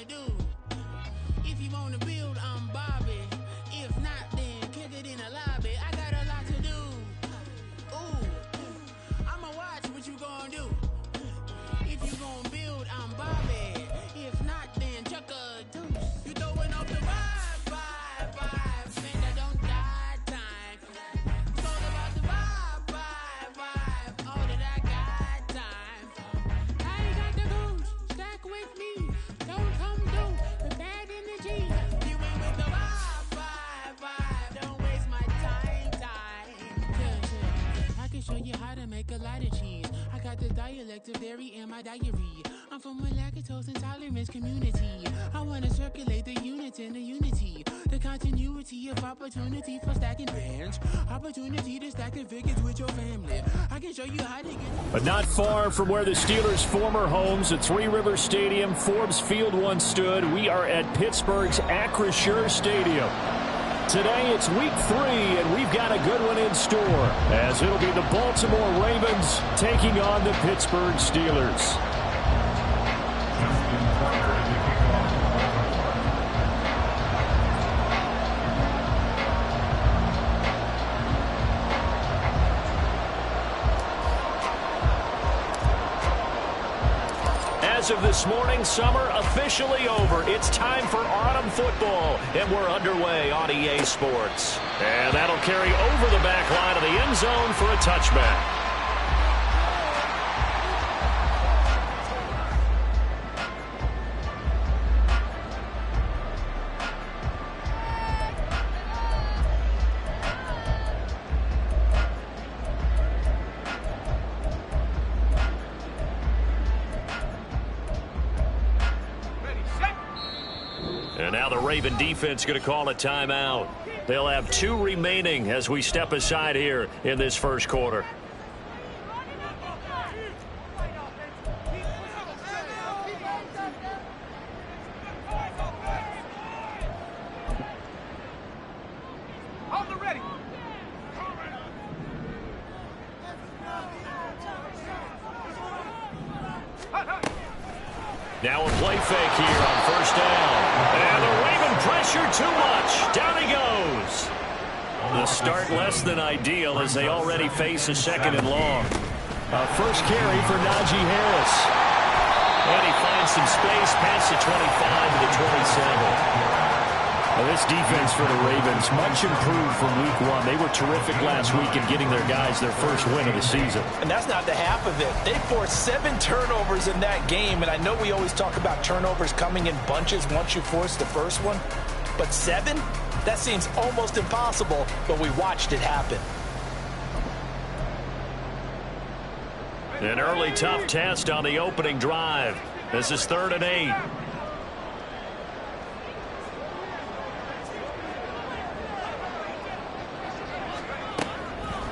to do. If you wanna build, I'm Bobby. If not, then kick it in the lobby. I got a lot to do. Ooh, I'ma watch what you gonna do. If you gonna build, I'm Bobby. If not, then chuck a deuce. You throwing off the vibe. Man, that don't die time. It's all about the vibe. All that I got time. I ain't got the gooch. Stack with me. Don't come through with bad energy. You ain't with the vibe. Don't waste my time. Yeah. I can show you how to make a lot of cheese. I got the dialect of dairy in my diary. I'm from a lactose intolerance community. I wanna circulate the units in the unity. The continuity of opportunity for stacking bands. Opportunity to stack the figures with your family. I can show you how to get... But not far from where the Steelers' former homes at Three Rivers Stadium, Forbes Field once stood, we are at Pittsburgh's Acrisure Stadium. Today it's week 3, and we've got a good one in store, as it'll be the Baltimore Ravens taking on the Pittsburgh Steelers. As of this morning, summer officially over. It's time for autumn football, and we're underway on EA Sports. And that'll carry over the back line of the end zone for a touchback. And now the Raven defense going to call a timeout. They'll have 2 remaining as we step aside here in this first quarter. Now a play fake here on first down. And the Raven pressure too much. Down he goes. The start less than ideal as they already face a second and long. First carry for Najee Harris. And he finds some space past the 25 to the 27. Well, this defense for the Ravens, much improved from week 1. They were terrific last week in getting their guys their first win of the season. And that's not the half of it. They forced 7 turnovers in that game, and I know we always talk about turnovers coming in bunches once you force the first one. But 7? That seems almost impossible, but we watched it happen. An early tough test on the opening drive. This is 3rd and 8.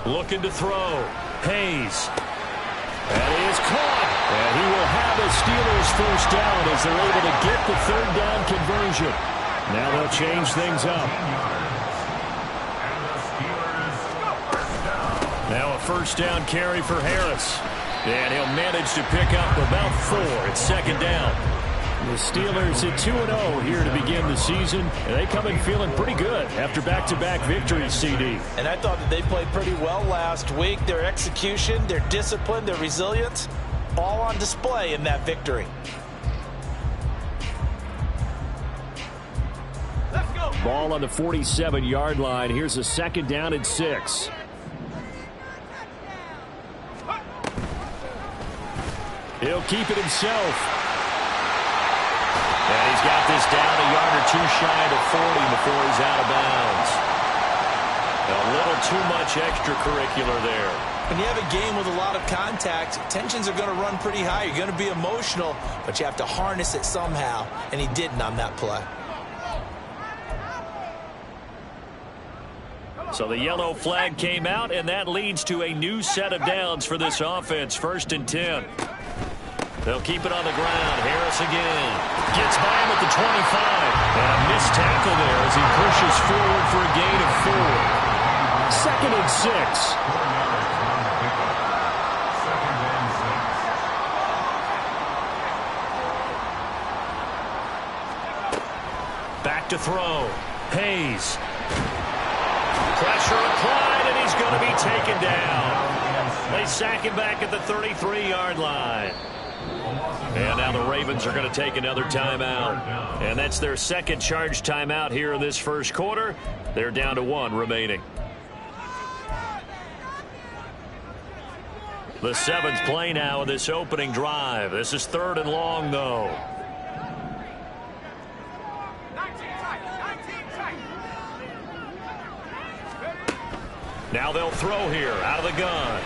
Looking to throw. Hayes. That is caught. And he will have a Steelers first down as they're able to get the 3rd down conversion. Now they'll change things up. Now a first down carry for Harris. And he'll manage to pick up about 4 at 2nd down. The Steelers at 2-0 here to begin the season, and they come in feeling pretty good after back-to-back victories, CD. And I thought that they played pretty well last week. Their execution, their discipline, their resilience, all on display in that victory. Let's go. Ball on the 47-yard line. Here's a 2nd down and 6. He'll keep it himself. And he's got this down a yard or 2 shy of 40 before he's out of bounds. A little too much extracurricular there. When you have a game with a lot of contact, tensions are going to run pretty high. You're going to be emotional, but you have to harness it somehow, and he didn't on that play. So the yellow flag came out, and that leads to a new set of downs for this offense. 1st and 10. They'll keep it on the ground. Harris again. Gets by him at the 25. And a missed tackle there as he pushes forward for a gain of 4. 2nd and 6. Back to throw. Hayes. Pressure applied, and he's going to be taken down. They sack him back at the 33-yard line. And now the Ravens are going to take another timeout. And that's their second charge timeout here in this first quarter. They're down to 1 remaining. The 7th play now of this opening drive. This is 3rd and long, though. Now they'll throw here out of the gun.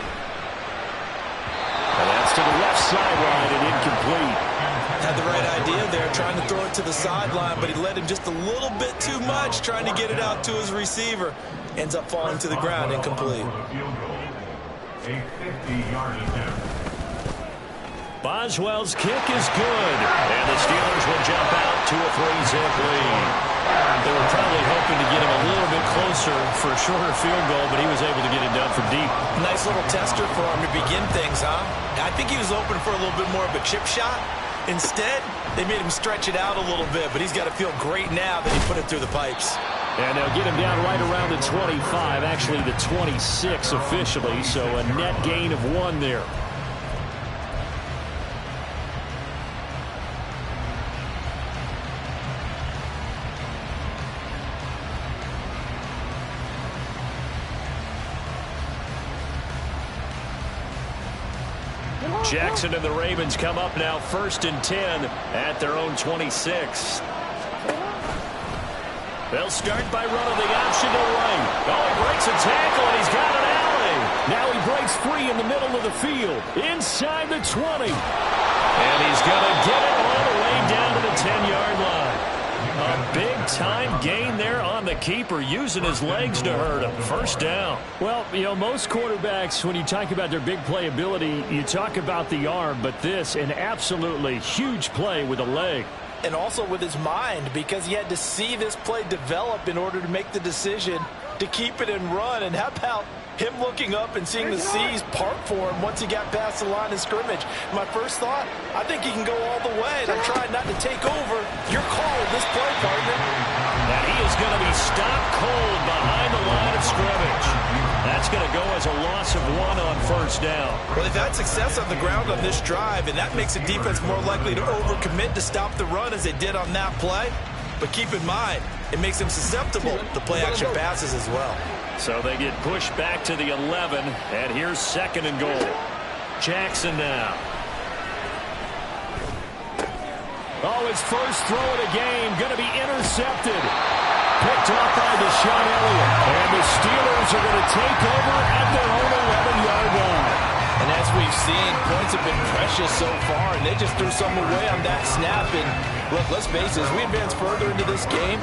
And that's to the left sideline and incomplete. Had the right idea there, trying to throw it to the sideline, but he led him just a little bit too much, trying to get it out to his receiver. Ends up falling to the ground, incomplete. A 50-yard attempt. Boswell's kick is good. And the Steelers will jump out to a 3-zip lead. They were probably hoping to get him a little bit closer for a shorter field goal, but he was able to get it done from deep. Nice little tester for him to begin things, huh? I think he was open for a little bit more of a chip shot. Instead, they made him stretch it out a little bit, but he's got to feel great now that he put it through the pipes. And they'll get him down right around the 25, actually the 26 officially, so a net gain of 1 there. Jackson and the Ravens come up now 1st and 10 at their own 26. They'll start by running the option to right. Oh, he breaks a tackle, and he's got an alley. Now he breaks free in the middle of the field, inside the 20. And he's going to get it all the way down to the 10-yard line. A big-time gain there on the keeper, using his legs to hurt him. First down. Well, you know, most quarterbacks, when you talk about their big playability, you talk about the arm, but this, an absolutely huge play with a leg. And also with his mind, because he had to see this play develop in order to make the decision to keep it and run. And how about him looking up and seeing the seas part for him once he got past the line of scrimmage? My first thought, I think he can go all the way, and I'm trying not to take over your call of this play, partner. And he is going to be stopped cold behind the line of scrimmage. That's going to go as a loss of 1 on first down. Well, they've had success on the ground on this drive, and that makes the defense more likely to overcommit to stop the run as they did on that play. But keep in mind, it makes them susceptible to play-action passes as well. So they get pushed back to the 11, and here's 2nd and goal. Jackson now. Oh, his first throw of the game, going to be intercepted. Picked off by Deshaun Elliott. And the Steelers are going to take over at their own 11-yard line. And as we've seen, points have been precious so far, and they just threw some away on that snap. And look, let's face it, as we advance further into this game,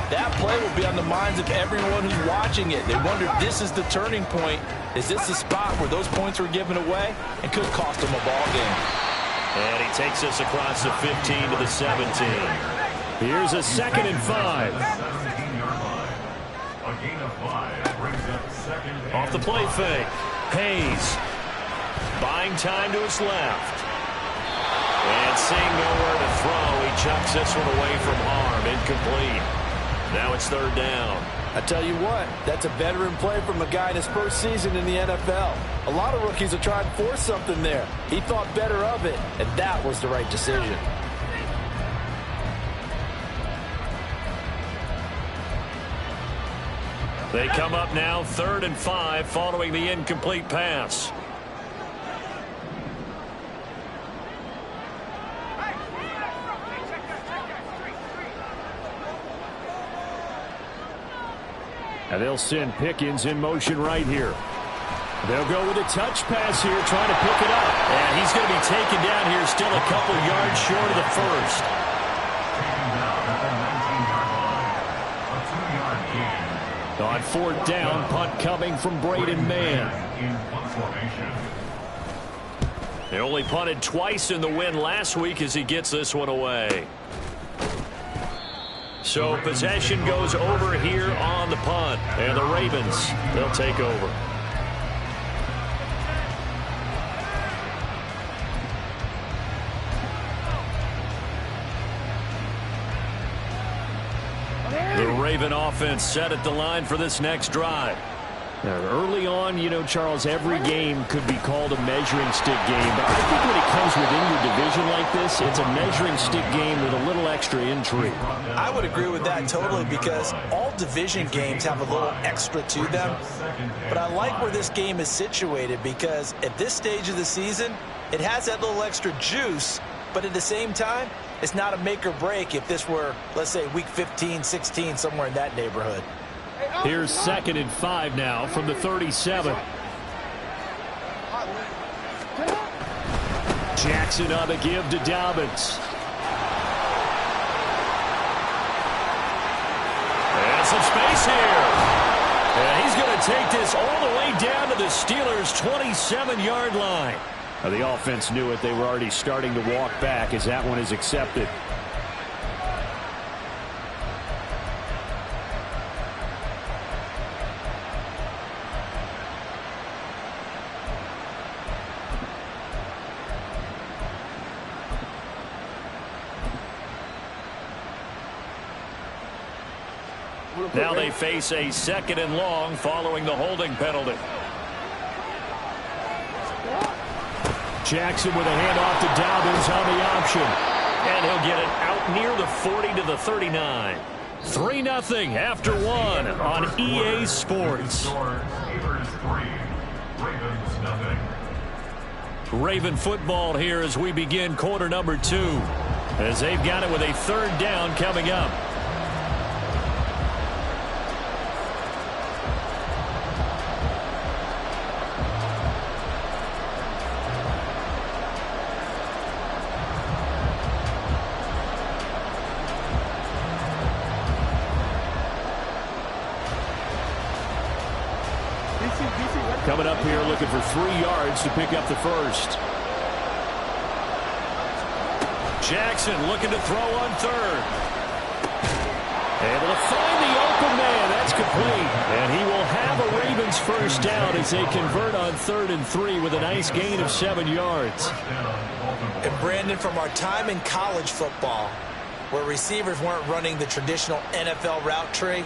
that play will be on the minds of everyone who's watching it. They wonder, this is the turning point. Is this the spot where those points were given away and could cost them a ball game? And he takes us across the 15 to the 17. Here's a 2nd and 5. Off the play fake. Hayes. Buying time to his left. And seeing nowhere to throw, he chucks this one away from harm. Incomplete. Now it's 3rd down. I tell you what, that's a veteran play from a guy in his first season in the NFL. A lot of rookies are trying to force something there. He thought better of it, and that was the right decision. They come up now 3rd and 5 following the incomplete pass. And they'll send Pickens in motion right here. They'll go with a touch pass here, trying to pick it up. And he's going to be taken down here, still a couple yards short of the first. On 4th down, punt coming from Braden Mann. They only punted twice in the win last week as he gets this one away. So possession goes over here on the punt. And the Ravens, they'll take over. Raven offense set at the line for this next drive. Now, early on, you know, Charles, every game could be called a measuring stick game. But I think when it comes within your division like this, it's a measuring stick game with a little extra intrigue. I would agree with that totally because all division games have a little extra to them. But I like where this game is situated because at this stage of the season, it has that little extra juice. But at the same time, it's not a make or break if this were, let's say, week 15, 16, somewhere in that neighborhood. Here's 2nd and 5 now from the 37. Jackson on the give to Dobbins. And some space here. And he's going to take this all the way down to the Steelers' 27-yard line. Now, the offense knew it. They were already starting to walk back as that one is accepted. Now they face a 2nd and long following the holding penalty. Jackson with a handoff to Dobbins on the option. And he'll get it out near the 40 to the 39. 3-0 after 1 on EA Sports. Raven football here as we begin quarter number 2. As they've got it with a 3rd down coming up. Coming up here looking for 3 yards to pick up the first. Jackson looking to throw on 3rd. Able to find the open man. That's complete. And he will have a Ravens first down as they convert on 3rd and 3 with a nice gain of 7 yards. And Brandon, from our time in college football, where receivers weren't running the traditional NFL route tree,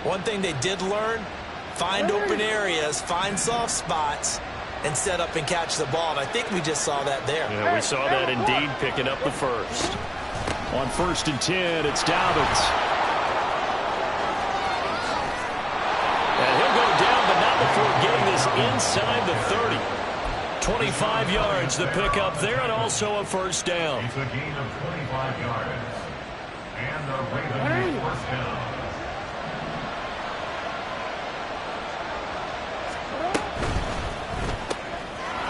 one thing they did learn: find open areas, find soft spots, and set up and catch the ball. And I think we just saw that there. Yeah, we saw that indeed, picking up the first. On 1st and 10, it's Dobbins. And he'll go down, but not before getting this inside the 30. 25 yards to pick up there, and also a first down. It's a gain of 25 yards. And the Ravens first down.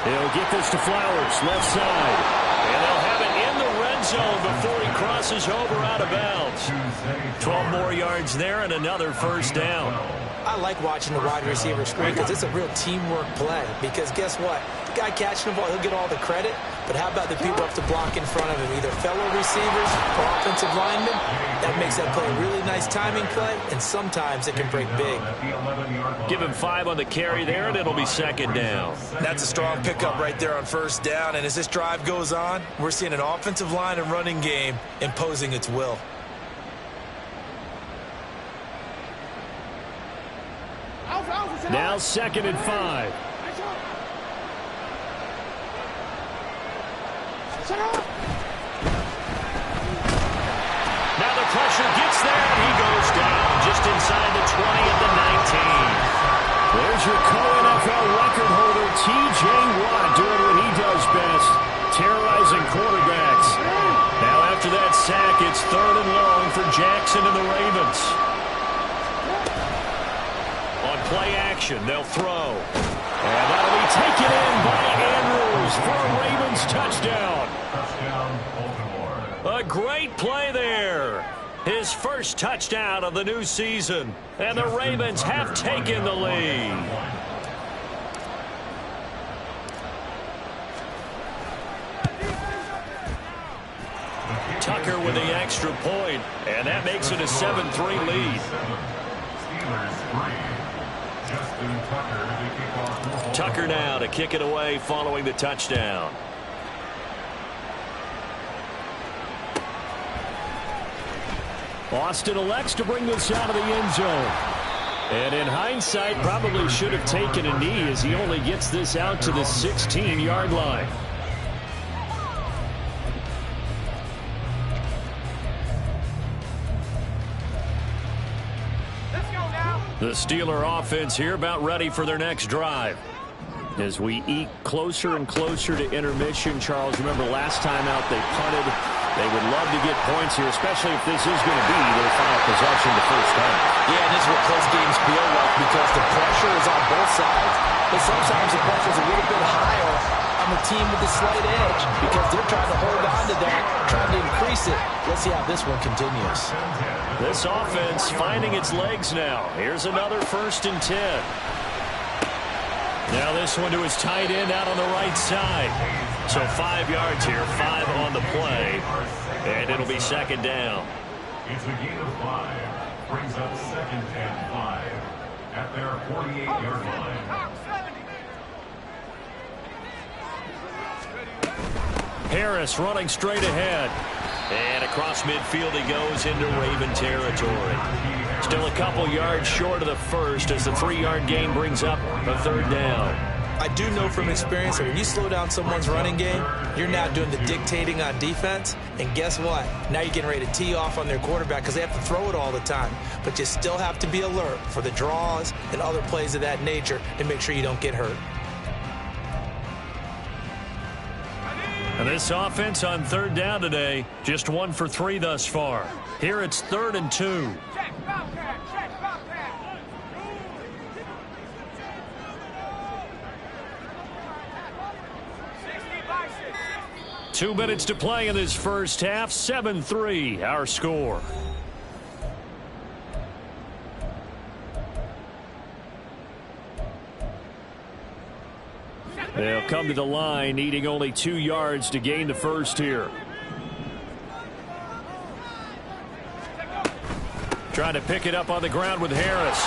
He'll get this to Flowers, left side. And they'll have it in the red zone before he crosses over out of bounds. 12 more yards there and another first down. I like watching the wide receiver screen because it's a real teamwork play. Because guess what? The guy catching the ball, he'll get all the credit. But how about the people up to block in front of him, either fellow receivers or offensive linemen? That makes that play a really nice timing play, and sometimes it can break big. Give him 5 on the carry there, and it'll be 2nd down. That's a strong pickup right there on first down. And as this drive goes on, we're seeing an offensive line and running game imposing its will. Now 2nd and 5. Now the pressure gets there, and he goes down just inside the 20 at the 19. There's your co-NFL record holder, T.J. Watt, doing what he does best, terrorizing quarterbacks. Now after that sack, it's 3rd and long for Jackson and the Ravens. On play action, they'll throw. And that'll be taken in by Andrews for a Ravens touchdown. Touchdown, Baltimore. A great play there. His first touchdown of the new season. And the Ravens have taken the lead. Tucker with the extra point, and that makes it a 7-3 lead. Tucker now to kick it away following the touchdown. Austin elects to bring this out of the end zone. And in hindsight, probably should have taken a knee as he only gets this out to the 16-yard line. The Steeler offense here about ready for their next drive. As we eke closer and closer to intermission, Charles, remember last time out they punted. They would love to get points here, especially if this is going to be their final possession the first time. Yeah, and this is what close games feel like because the pressure is on both sides. But sometimes the pressure is a little bit higher on the team with the slight edge because they're trying to hold on to that, trying to increase it. Let's see how this one continues. This offense finding its legs now. Here's another 1st and 10. Now this one to his tight end out on the right side. So 5 yards here, 5 on the play, and it'll be 2nd down. It's a gain of 5. Brings up 2nd and 5 at their 48-yard line. Harris running straight ahead. And across midfield he goes into Raven territory. Still a couple yards short of the first as the 3-yard gain brings up a 3rd down. I do know from experience that when you slow down someone's running game, you're now doing the dictating on defense. And guess what? Now you're getting ready to tee off on their quarterback because they have to throw it all the time. But you still have to be alert for the draws and other plays of that nature to make sure you don't get hurt. And this offense on 3rd down today, just 1 for 3 thus far. Here it's 3rd and 2. 2 minutes to play in this first half. 7-3 our score. They'll come to the line, needing only 2 yards to gain the first here. Trying to pick it up on the ground with Harris.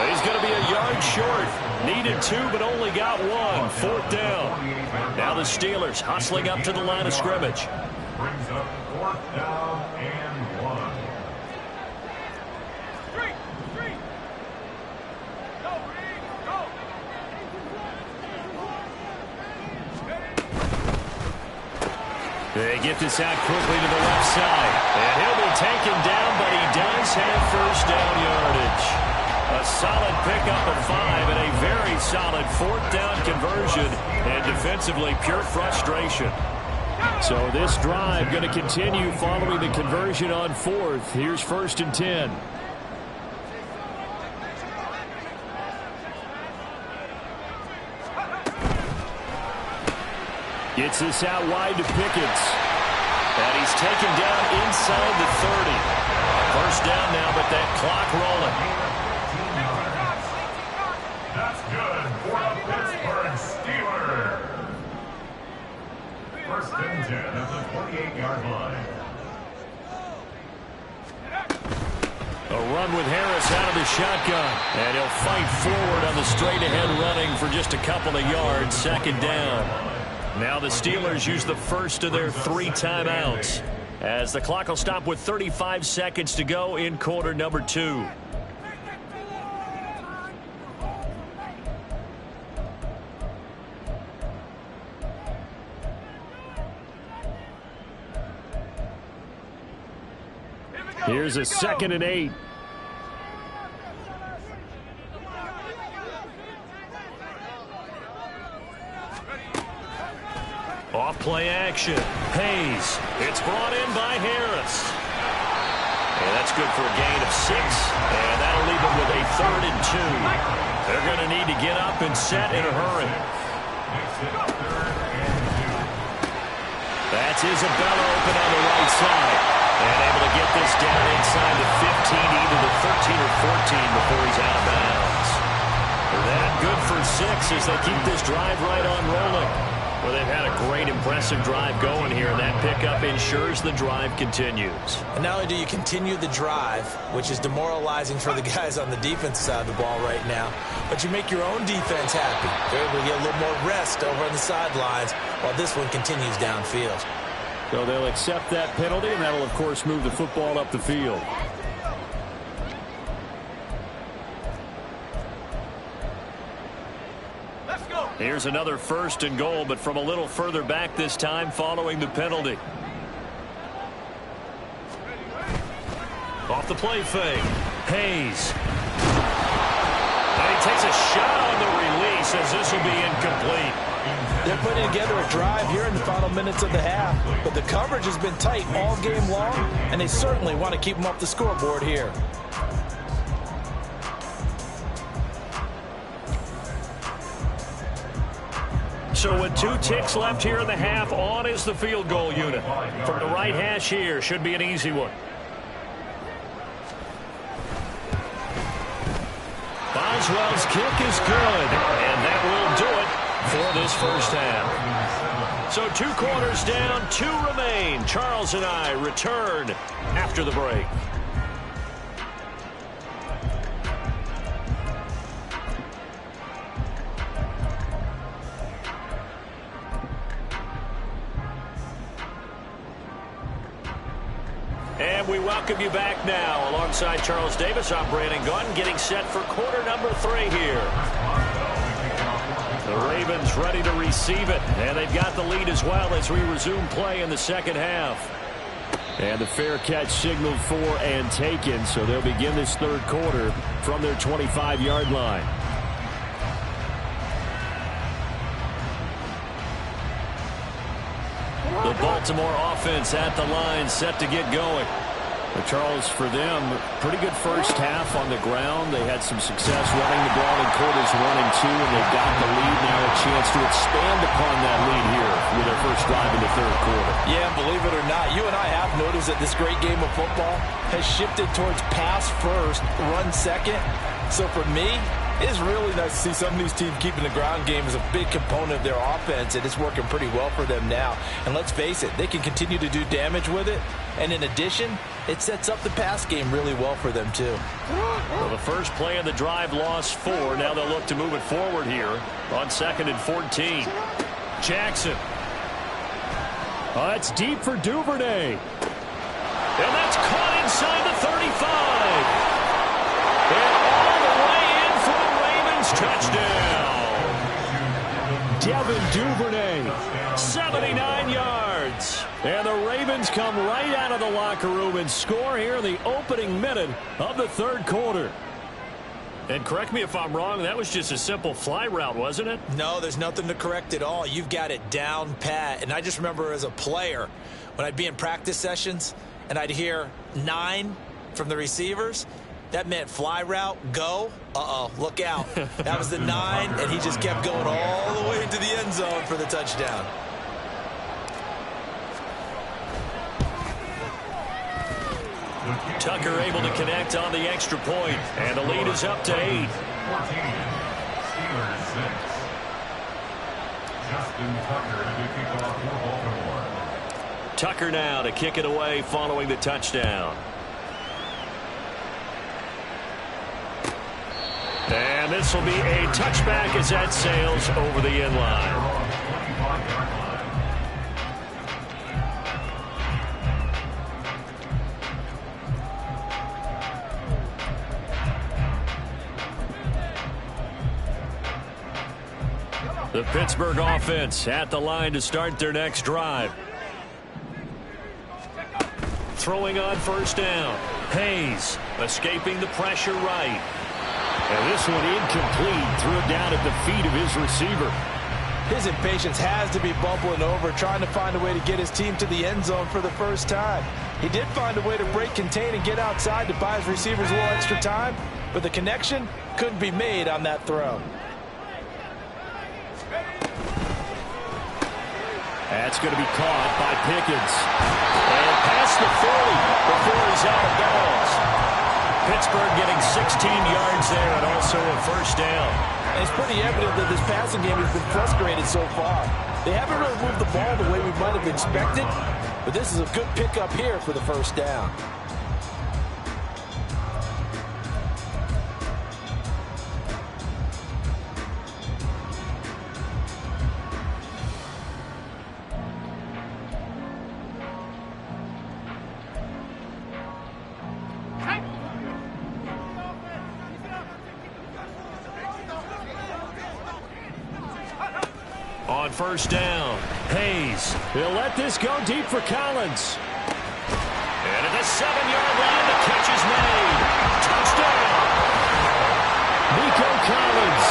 He's going to be a yard short. Needed 2, but only got 1. 4th down. Now the Steelers hustling up to the line of scrimmage. Brings up 4th down and 1. They get this out quickly to the left side. And he'll be taken down, but he does have 1st down yardage. A solid pickup of 5 and a very solid 4th down conversion. And defensively, pure frustration. So this drive going to continue following the conversion on 4th. Here's 1st and 10. Gets this out wide to Pickens. And he's taken down inside the 30. 1st down now, but that clock rolling. That's good for the Pittsburgh Steelers. 1st and 10 at the 28-yard line. A run with Harris out of the shotgun. And he'll fight forward on the straight-ahead running for just a couple of yards. 2nd down. Now the Steelers use the first of their 3 timeouts as the clock will stop with 35 seconds to go in quarter number 2. Here's a 2nd and 8. Off play action. Hayes. It's brought in by Harris. And that's good for a gain of 6. And that'll leave them with a 3rd and 2. They're going to need to get up and set in a hurry. That's Isabella open on the right side. And able to get this down inside the 15, either the 13 or 14 before he's out of bounds. That good for 6 as they keep this drive right on rolling. Well, they've had a great, impressive drive going here, and that pickup ensures the drive continues. And not only do you continue the drive, which is demoralizing for the guys on the defensive side of the ball right now, but you make your own defense happy. They're able to get a little more rest over on the sidelines while this one continues downfield. So they'll accept that penalty, and that'll, of course, move the football up the field. Here's another 1st and goal, but from a little further back this time following the penalty. Off the play fake. Hayes. And he takes a shot on the release as this will be incomplete. They're putting together a drive here in the final minutes of the half, but the coverage has been tight all game long, and they certainly want to keep them off the scoreboard here. So with 2 ticks left here in the half, on is the field goal unit. From the right hash here, should be an easy one. Boswell's kick is good, and that will do it for this first half. So 2 quarters down, 2 remain. Charles and I return after the break. And we welcome you back now. Alongside Charles Davis, I'm Brandon Gaudin, getting set for quarter number 3 here. The Ravens ready to receive it, and they've got the lead as well as we resume play in the second half. And the fair catch signaled for and taken, so they'll begin this third quarter from their 25-yard line. The Baltimore offense at the line, set to get going. But Charles, for them, pretty good first half on the ground. They had some success running the ball in quarters 1 and 2, and they've got the lead now, a chance to expand upon that lead here with their first drive in the third quarter. Yeah, believe it or not, you and I have noticed that this great game of football has shifted towards pass first, run second. So for me, it's really nice to see some of these teams keeping the ground game as a big component of their offense, and it's working pretty well for them now. And let's face it, they can continue to do damage with it. And in addition, it sets up the pass game really well for them, too. Well, the first play of the drive lost 4. Now they'll look to move it forward here on 2nd and 14. Jackson. Oh, that's deep for Duvernay. And that's caught inside the 35. And all the way in for the Ravens touchdown. Devin Duvernay. 79 yards. And the Ravens come right out of the locker room and score here in the opening minute of the third quarter. And correct me if I'm wrong, that was just a simple fly route, wasn't it? No, there's nothing to correct at all. You've got it down pat. And I just remember as a player, when I'd be in practice sessions and I'd hear 9 from the receivers, that meant fly route, go. Uh-oh, look out. That was the 9, and he just kept going all the way into the end zone for the touchdown. Tucker able to connect on the extra point, and the lead is up to 8. 14, Steelers 6. Justin Tucker to kick off for Baltimore. Tucker now to kick it away following the touchdown. And this will be a touchback as that sails over the end line. The Pittsburgh offense at the line to start their next drive. Throwing on first down. Hayes escaping the pressure right. And this one incomplete. Threw it down at the feet of his receiver. His impatience has to be bubbling over, trying to find a way to get his team to the end zone for the first time. He did find a way to break contain and get outside to buy his receivers a little extra time, but the connection couldn't be made on that throw. That's going to be caught by Pickens. And past the 40 before he's out of bounds. Pittsburgh getting 16 yards there and also a first down. And it's pretty evident that this passing game has been frustrated so far. They haven't really moved the ball the way we might have expected, but this is a good pickup here for the first down. on first down. Hayes. He'll let this go deep for Collins. And at the 7-yard line, the catch is made. Touchdown. Nico Collins,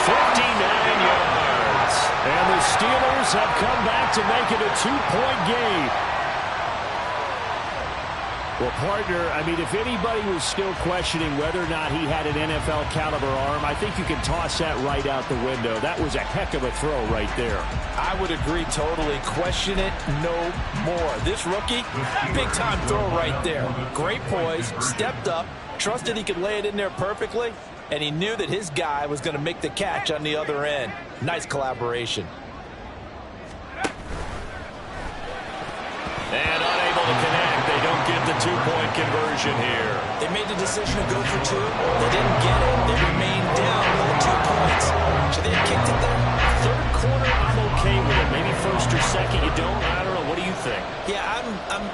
59 yards. And the Steelers have come back to make it a 2-point game. Well, partner, I mean, if anybody was still questioning whether or not he had an NFL caliber arm, I think you can toss that right out the window. That was a heck of a throw right there. I would agree totally. Question it no more. This rookie, big-time throw right there. Great poise, stepped up, trusted he could lay it in there perfectly, and he knew that his guy was going to make the catch on the other end. Nice collaboration. And unable to connect. They don't get the 2-point conversion here. They made the decision to go for 2. They didn't get it. They remained down by 2 points. Should they have kicked it there? Third quarter, I'm okay with it. Maybe first or second, you don't. I don't know. What do you think? Yeah,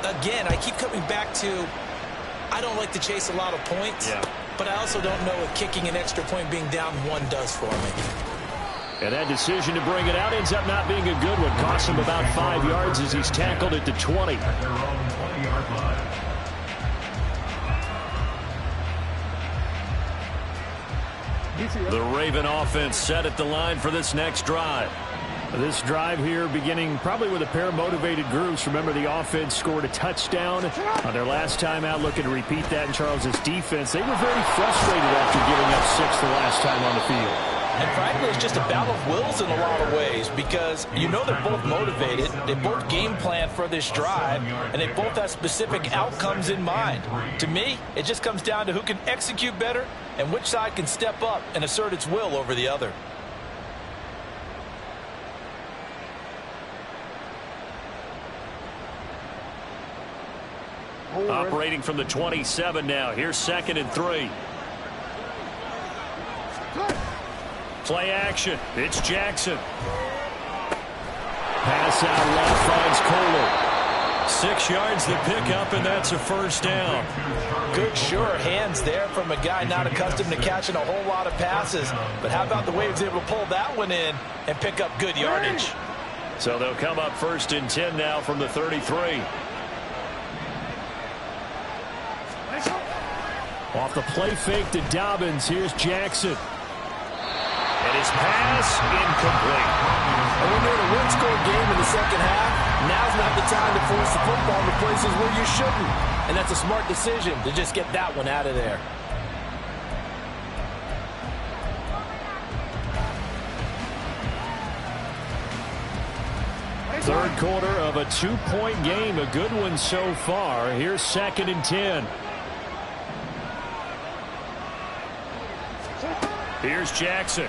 again, I keep coming back to I don't like to chase a lot of points. Yeah. But I also don't know what kicking an extra point being down 1 does for me. And that decision to bring it out ends up not being a good one. Costs him about 5 yards as he's tackled at the 20. At their own 20-yard line. The Raven offense set at the line for this next drive. This drive here beginning probably with a pair of motivated groups. Remember, the offense scored a touchdown on their last time out. Looking to repeat that in Charles's defense. They were very frustrated after giving up 6 the last time on the field. And frankly, it's just a battle of wills in a lot of ways because you know they're both motivated, they both game plan for this drive, and they both have specific outcomes in mind. To me, it just comes down to who can execute better and which side can step up and assert its will over the other. Operating from the 27 now. Here's 2nd and 3. Play action. It's Jackson. Pass out left finds Kohler. 6 yards the pickup, and that's a first down. Good, sure hands there from a guy not accustomed to catching a whole lot of passes. But how about the way he was able to pull that one in and pick up good yardage? So they'll come up 1st and 10 now from the 33. Off the play fake to Dobbins. Here's Jackson. And his pass incomplete. And when you're in a one-score game in the second half, now's not the time to force the football to places where you shouldn't. And that's a smart decision to just get that one out of there. Third quarter of a 2-point game. A good one so far. Here's 2nd and 10. Here's Jackson.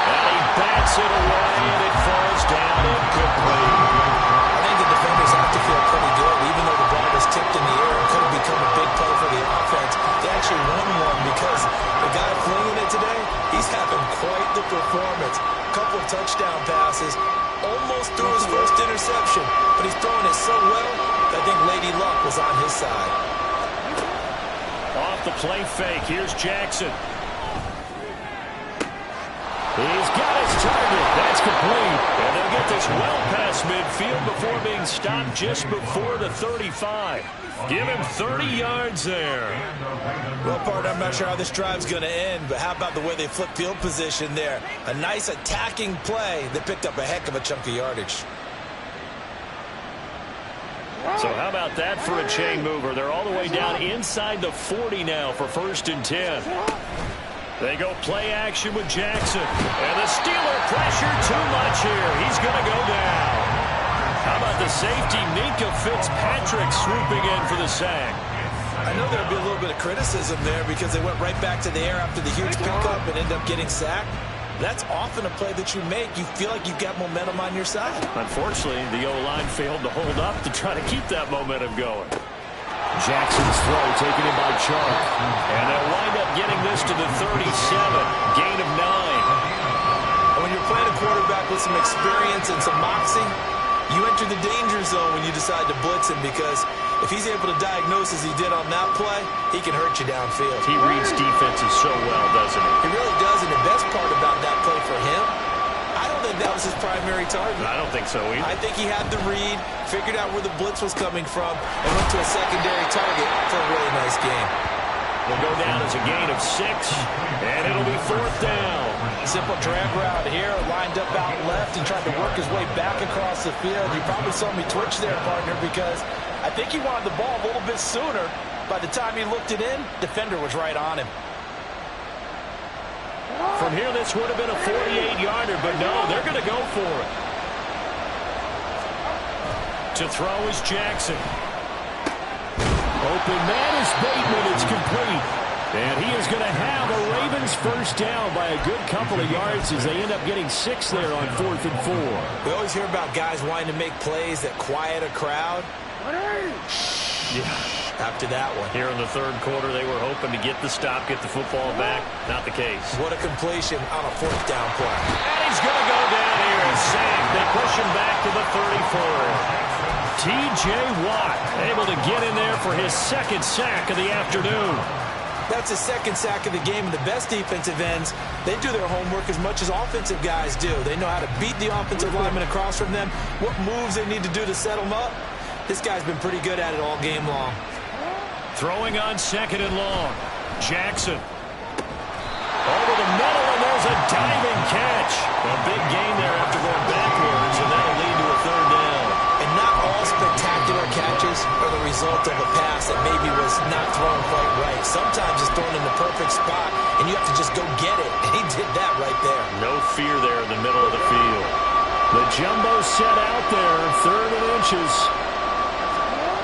And he bats it away, and it falls down incomplete. I think the defenders have to feel pretty good, even though the ball was tipped in the air and could have become a big play for the offense. They actually won one because the guy flinging it today, he's having quite the performance. A couple of touchdown passes, almost threw his first interception, but he's throwing it so well that I think Lady Luck was on his side. Off the play fake, here's Jackson. He's got his target. That's complete. And they'll get this well past midfield before being stopped just before the 35. Give him 30 yards there. Well, partner, I'm not sure how this drive's going to end, but how about the way they flip field position there? A nice attacking play that picked up a heck of a chunk of yardage. So how about that for a chain mover? They're all the way down inside the 40 now for 1st and 10. They go play action with Jackson. And the Steeler pressure too much here. He's going to go down. How about the safety, Minka Fitzpatrick, swooping in for the sack? I know there'll be a little bit of criticism there because they went right back to the air after the huge pickup and ended up getting sacked. That's often a play that you make. You feel like you've got momentum on your side. Unfortunately, the O-line failed to hold up to try to keep that momentum going. Jackson's throw taken in by Chark. And they'll wind up getting this to the 37. Gain of 9. And when you're playing a quarterback with some experience and some moxie, You enter the danger zone when you decide to blitz him, because if he's able to diagnose as he did on that play, he can hurt you downfield. He reads defenses so well, doesn't he? He really does, and the best part about that play for him, I don't think that was his primary target. I don't think so either. I think he had the read, figured out where the blitz was coming from, and went to a secondary target for a really nice game. Will go down as a gain of 6, and it'll be 4th down. Simple drag route here, lined up out left and tried to work his way back across the field. You probably saw me twitch there, partner, because I think he wanted the ball a little bit sooner. By the time he looked it in, defender was right on him. From here, this would have been a 48-yarder, but no, they're going to go for it. To throw is Jackson. Open man is Bateman. It's complete. And he is going to have a Ravens first down by a good couple of yards as they end up getting 6 there on 4th and 4. We always hear about guys wanting to make plays that quiet a crowd. Yeah. After that one. Here in the 3rd quarter, they were hoping to get the stop, get the football back. Not the case. What a completion on a 4th down play. And he's going to go down here and sack. They push him back to the 34. T.J. Watt able to get in there for his 2nd sack of the afternoon. That's his 2nd sack of the game, and the best defensive ends, they do their homework as much as offensive guys do. They know how to beat the offensive lineman across from them, what moves they need to do to set them up. This guy's been pretty good at it all game long. Throwing on 2nd and long. Jackson. Over the middle, and there's a diving catch. A big gain there after going backwards, and that'll lead to a 3rd down. And not all spectacular catches are the result of a pass that maybe was not thrown quite right. Sometimes it's thrown in the perfect spot, and you have to just go get it. And he did that right there. No fear there in the middle of the field. The jumbo set out there, 3rd and inches.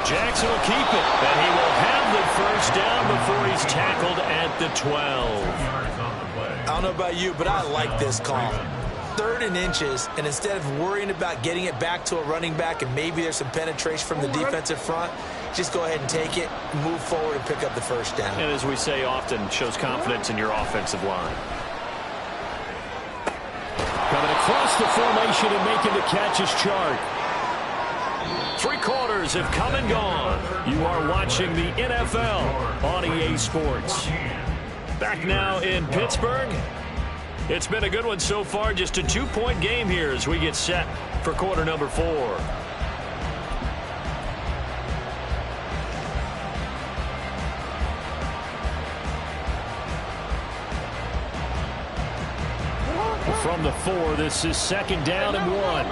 Jackson will keep it, and he will have the first down before he's tackled at the 12. I don't know about you, but I like this call. 3rd and inches, and instead of worrying about getting it back to a running back and maybe there's some penetration from the defensive front, just go ahead and take it, move forward, and pick up the first down. And as we say often, shows confidence in your offensive line. Coming across the formation and making the catch is Chark. 3 quarters have come and gone. You are watching the NFL on EA Sports. Back now in Pittsburgh. It's been a good one so far. Just a 2-point game here as we get set for quarter number 4. From the 4, this is 2nd down and 1.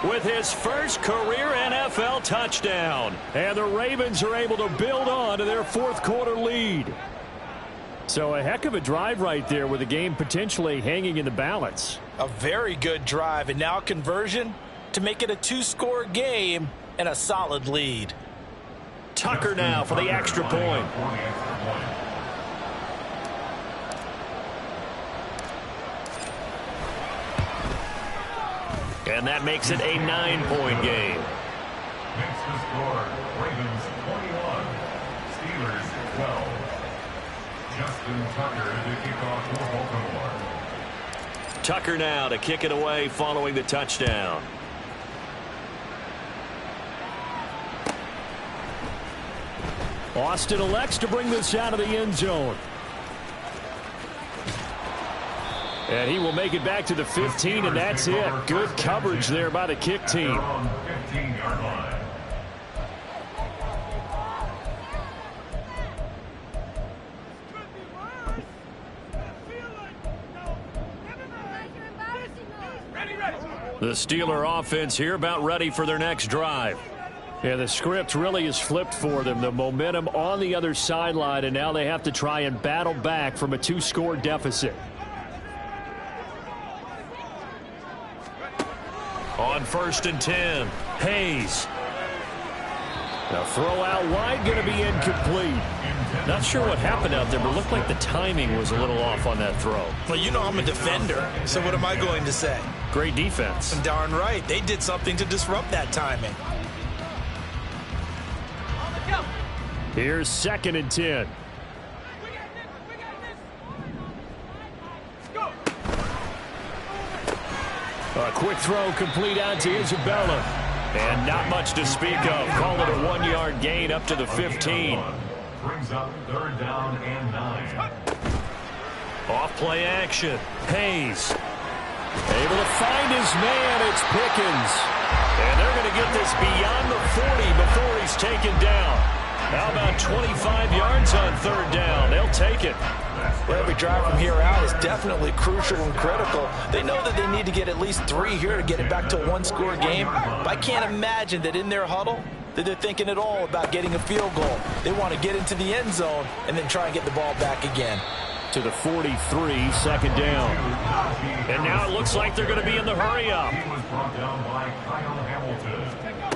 With his first career NFL touchdown. And the Ravens are able to build on to their 4th quarter lead. So a heck of a drive right there with the game potentially hanging in the balance. A very good drive, and now a conversion to make it a 2-score game and a solid lead. Tucker now for the extra point. And that makes it a 9-point game. Makes the score Ravens 21, Steelers 12. Justin Tucker to kick off for Baltimore. Tucker now to kick it away following the touchdown. Austin elects to bring this out of the end zone. And he will make it back to the 15, and that's it. Good coverage there by the kick team. 15-yard line. The Steeler offense here about ready for their next drive. Yeah, the script really is flipped for them. The momentum on the other sideline, and now they have to try and battle back from a 2-score deficit. On 1st and 10, Hayes. Now throw out wide, going to be incomplete. Not sure what happened out there, but it looked like the timing was a little off on that throw. Well, you know I'm a defender, so what am I going to say? Great defense. Darn right. They did something to disrupt that timing. Here's 2nd and 10. A quick throw complete out to Isabella. And not much to speak of. Call it a 1-yard gain up to the 15. Brings up 3rd down and 9. Off play action. Hayes. Able to find his man. It's Pickens. And they're going to get this beyond the 40 before he's taken down. How about 25 yards on 3rd down? They'll take it. Well, every drive from here out is definitely crucial and critical. They know that they need to get at least 3 here to get it back to a 1-score game. But I can't imagine that in their huddle that they're thinking at all about getting a field goal. They want to get into the end zone and then try and get the ball back again. To the 43, 2nd down. And now it looks like they're going to be in the hurry up. He was brought down by Kyle Hamilton.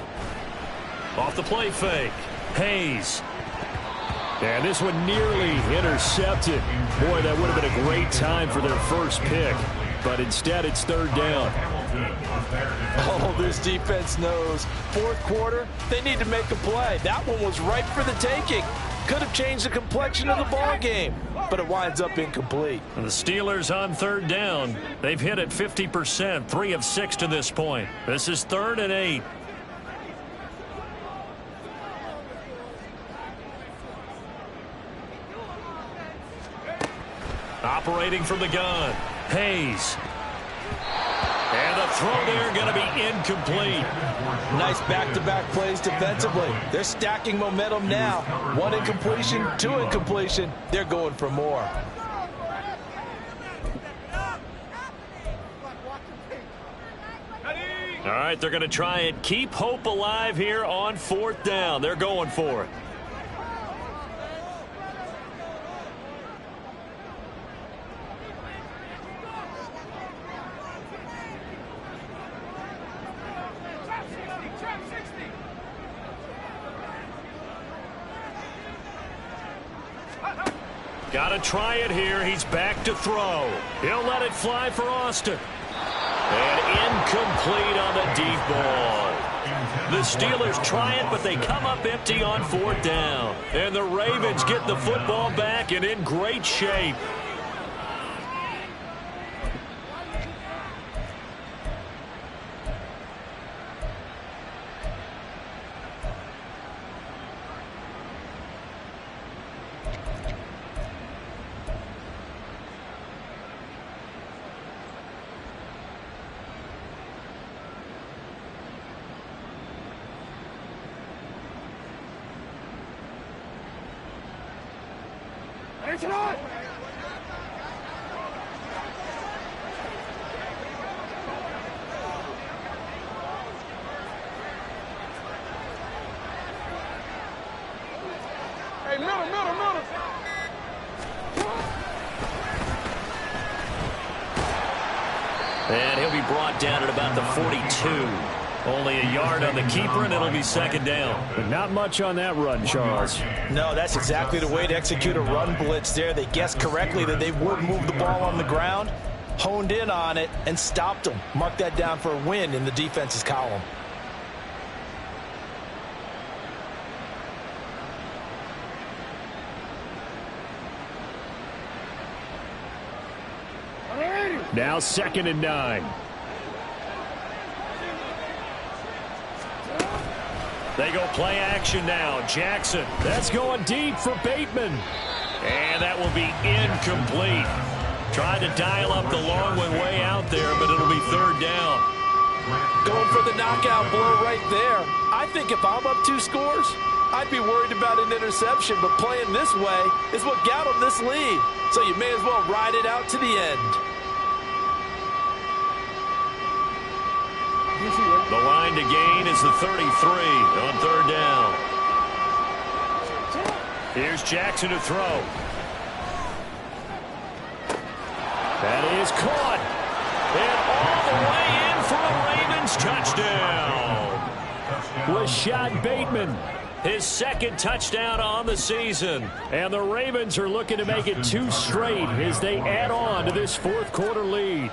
Off the play fake. Hayes. And this one nearly intercepted. Boy, that would have been a great time for their first pick. But instead, it's 3rd down. Oh, this defense knows. 4th quarter, they need to make a play. That one was ripe for the taking. Could have changed the complexion of the ball game, but it winds up incomplete. And the Steelers on 3rd down. They've hit it 50%, 3 of 6 to this point. This is 3rd and 8. Operating from the gun. Hayes. And the throw there going to be incomplete. Nice back-to-back plays defensively. They're stacking momentum now. 1 incompletion, 2 incompletion. They're going for more. All right, they're going to try and keep hope alive here on 4th down. They're going for it. Got to try it here. He's back to throw. He'll let it fly for Austin. And incomplete on the deep ball. The Steelers try it, but they come up empty on 4th down. And the Ravens get the football back and in great shape. And he'll be brought down at about the 42. Only a yard on the keeper, and it'll be 2nd down. But not much on that run, Charles. No, that's exactly the way to execute a run blitz there. They guessed correctly that they would move the ball on the ground, honed in on it, and stopped them. Mark that down for a win in the defense's column. Now 2nd and 9. They go play action now. Jackson. That's going deep for Bateman. And that will be incomplete. Tried to dial up the long one way out there, but it'll be 3rd down. Going for the knockout blow right there. I think if I'm up 2 scores, I'd be worried about an interception, but playing this way is what got them this lead. So you may as well ride it out to the end. The line to gain is the 33 on 3rd down. Here's Jackson to throw. That is caught. And all the way in for a Ravens touchdown. Rashad Bateman. His second touchdown on the season. And the Ravens are looking to make it 2 straight as they add on to this fourth quarter lead.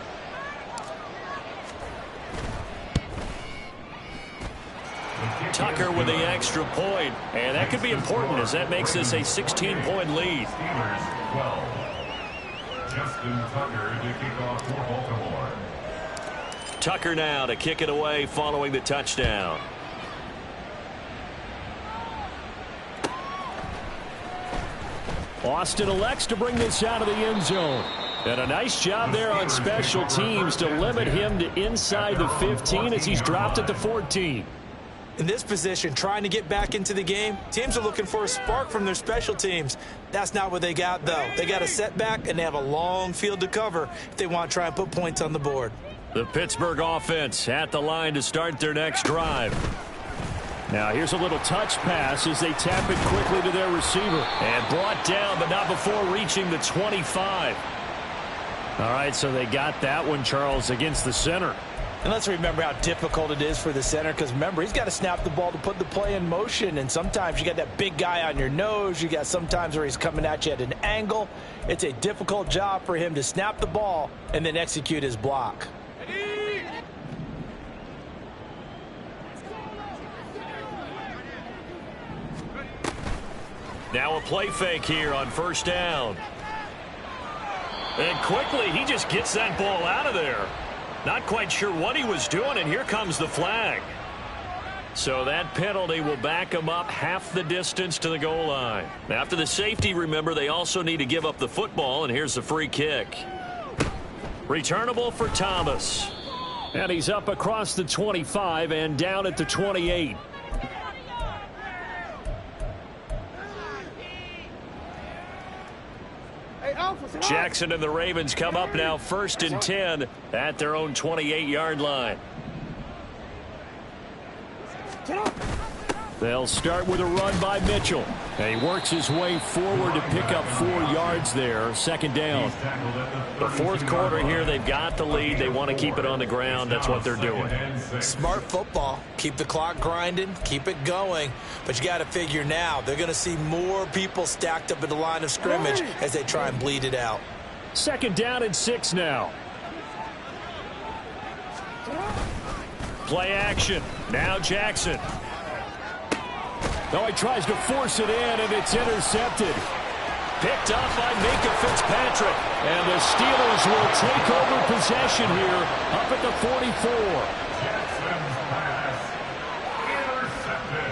Tucker with the extra point, and that could be important as that makes this a 16-point lead. Steelers 12. Justin Tucker to kick off for Baltimore. Tucker now to kick it away following the touchdown. Austin elects to bring this out of the end zone. And a nice job there on special teams to limit him to inside the 15 as he's dropped at the 14. In this position, trying to get back into the game, teams are looking for a spark from their special teams. That's not what they got, though. They got a setback, and they have a long field to cover if they want to try and put points on the board. The Pittsburgh offense at the line to start their next drive. Now here's a little touch pass as they tap it quickly to their receiver. And brought down, but not before reaching the 25. All right, so they got that one, Charles, against the center. And let's remember how difficult it is for the center, because remember, he's got to snap the ball to put the play in motion, and sometimes you got that big guy on your nose. You got sometimes where he's coming at you at an angle. It's a difficult job for him to snap the ball and then execute his block. Now a play fake here on first down. And quickly, he just gets that ball out of there. Not quite sure what he was doing, and here comes the flag. So that penalty will back him up half the distance to the goal line. After the safety, remember, they also need to give up the football, and here's the free kick. Returnable for Thomas. And he's up across the 25 and down at the 28. Jackson and the Ravens come up now 1st and 10 at their own 28-yard line. They'll start with a run by Mitchell. And he works his way forward to pick up 4 yards there. Second down. The fourth quarter here, they've got the lead. They want to keep it on the ground. That's what they're doing. Smart football. Keep the clock grinding. Keep it going. But you got to figure now, they're going to see more people stacked up at the line of scrimmage as they try and bleed it out. Second down and 6 now. Play action. Now Jackson. No, he tries to force it in, and it's intercepted. Picked up by Minka Fitzpatrick. And the Steelers will take over possession here up at the 44. Jackson's pass intercepted.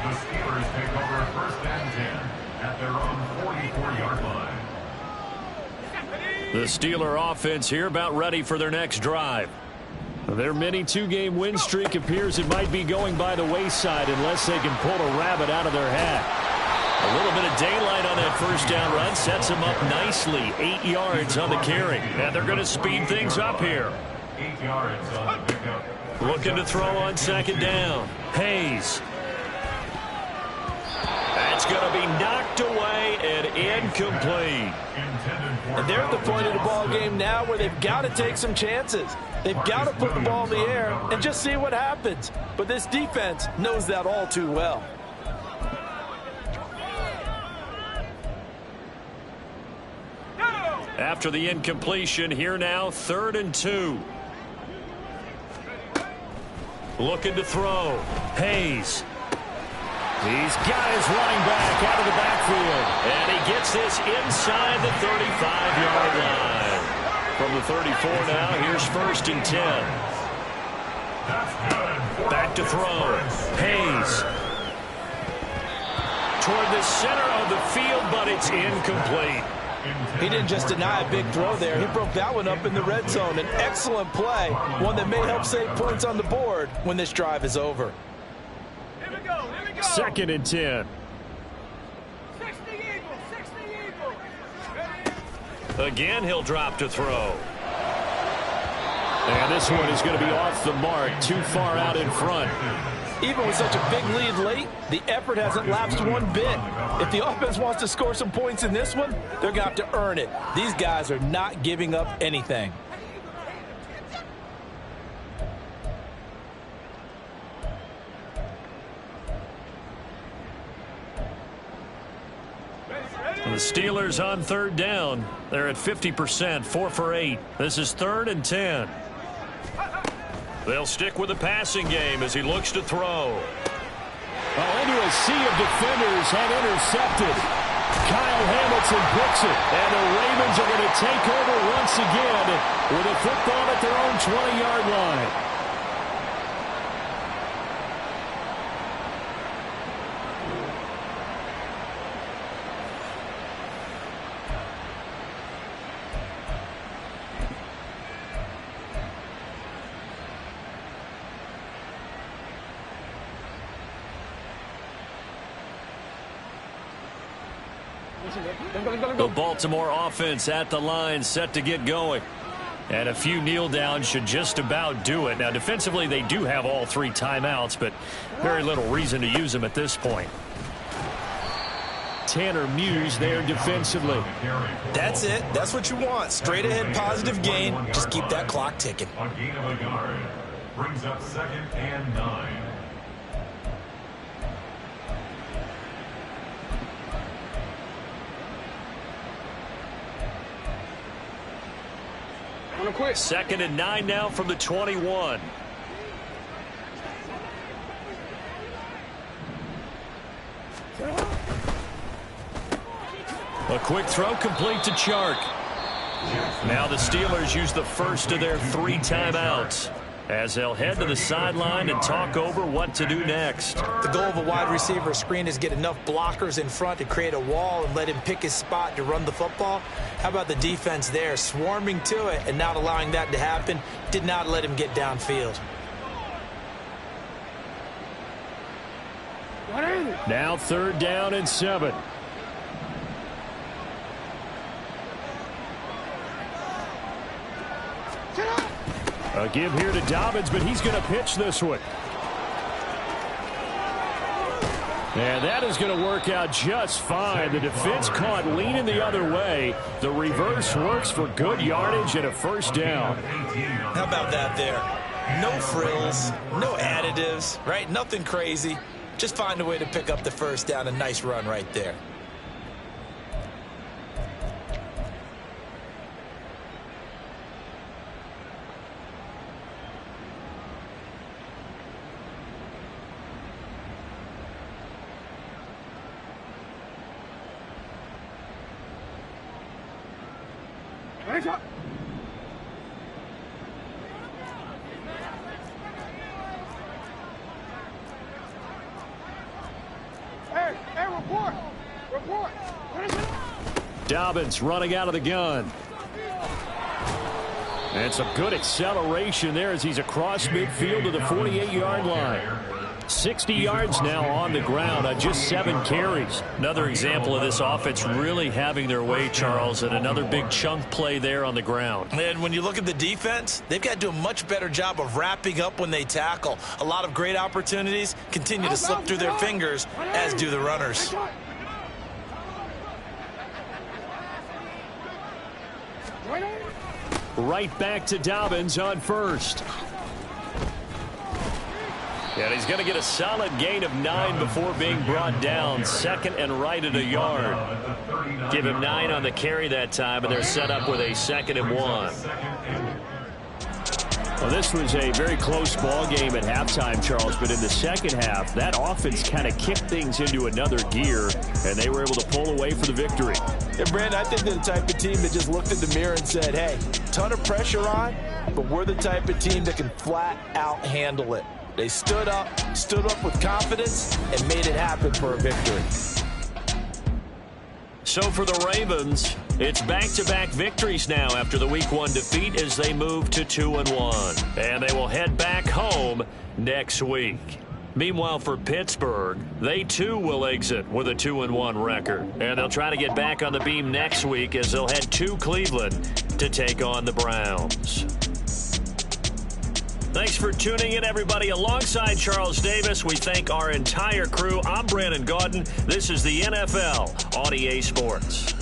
The Steelers take over 1st and 10 at their own 44-yard line. The Steeler offense here about ready for their next drive. Their mini 2-game win streak appears it might be going by the wayside unless they can pull a rabbit out of their hat. A little bit of daylight on that first down run sets them up nicely. 8 yards on the carry. And they're going to speed things up here. 8 yards on the pickup. Looking to throw on second down. Hayes. That's going to be knocked away and incomplete. And they're at the point of the ball game now where they've got to take some chances. They've got to put the ball in the air and just see what happens. But this defense knows that all too well. After the incompletion, here now, 3rd and 2. Looking to throw. Hayes. He's got his running back out of the backfield. And he gets this inside the 35-yard line. From the 34 now, here's 1st and 10. Back to throw. Hayes. Toward the center of the field, but it's incomplete. He didn't just deny a big throw there. He broke that one up in the red zone. An excellent play, one that may help save points on the board when this drive is over. 2nd and 10. Again, he'll drop to throw. And this one is going to be off the mark, too far out in front. Even with such a big lead late, the effort hasn't lapsed one bit. If the offense wants to score some points in this one, they're going to have to earn it. These guys are not giving up anything. The Steelers on third down. They're at 50%, 4 for 8. This is 3rd and 10. They'll stick with the passing game as he looks to throw. Well, into a sea of defenders and intercepted. Kyle Hamilton picks it, and the Ravens are going to take over once again with a football at their own 20-yard line. The Baltimore offense at the line, set to get going. And a few kneel downs should just about do it. Now, defensively, they do have all 3 timeouts, but very little reason to use them at this point. Tanner Muse there defensively. That's it. That's what you want. Straight ahead positive gain. Just keep that clock ticking. A gain of a yard brings up 2nd and 9. Quick. 2nd and 9 now from the 21. A quick throw complete to Chark. Now the Steelers use the first of their 3 timeouts as they'll head to the sideline and talk over what to do next. The goal of a wide receiver screen is get enough blockers in front to create a wall and let him pick his spot to run the football. How about the defense there, swarming to it and not allowing that to happen? Did not let him get downfield. Now 3rd down and 7. A give here to Dobbins, but he's going to pitch this one. And that is going to work out just fine. The defense caught leaning the other way. The reverse works for good yardage and a 1st down. How about that there? No frills, no additives, right? Nothing crazy. Just find a way to pick up the 1st down. A nice run right there. Dobbins running out of the gun. And some good acceleration there as he's across midfield to the 48-yard line. 60 yards now on the ground on just 7 carries. Another example of this offense really having their way, Charles, and another big chunk play there on the ground. And when you look at the defense, they've got to do a much better job of wrapping up when they tackle. A lot of great opportunities continue to slip through their fingers, as do the runners. Right back to Dobbins on 1st. And he's going to get a solid gain of 9 before being brought down. 2nd and right at a yard. Give him 9 on the carry that time, and they're set up with a 2nd and 1. Well, this was a very close ball game at halftime, Charles, but in the second half, that offense kind of kicked things into another gear, and they were able to pull away for the victory. And, Brandon, I think they're the type of team that just looked in the mirror and said, hey, ton of pressure on, but we're the type of team that can flat out handle it. They stood up with confidence, and made it happen for a victory. So for the Ravens, it's back-to-back victories now after the Week 1 defeat as they move to 2-1. And they will head back home next week. Meanwhile, for Pittsburgh, they too will exit with a 2-1 record. And they'll try to get back on the beam next week as they'll head to Cleveland to take on the Browns. Thanks for tuning in, everybody. Alongside Charles Davis, we thank our entire crew. I'm Brandon Gaudin. This is the NFL on EA Sports.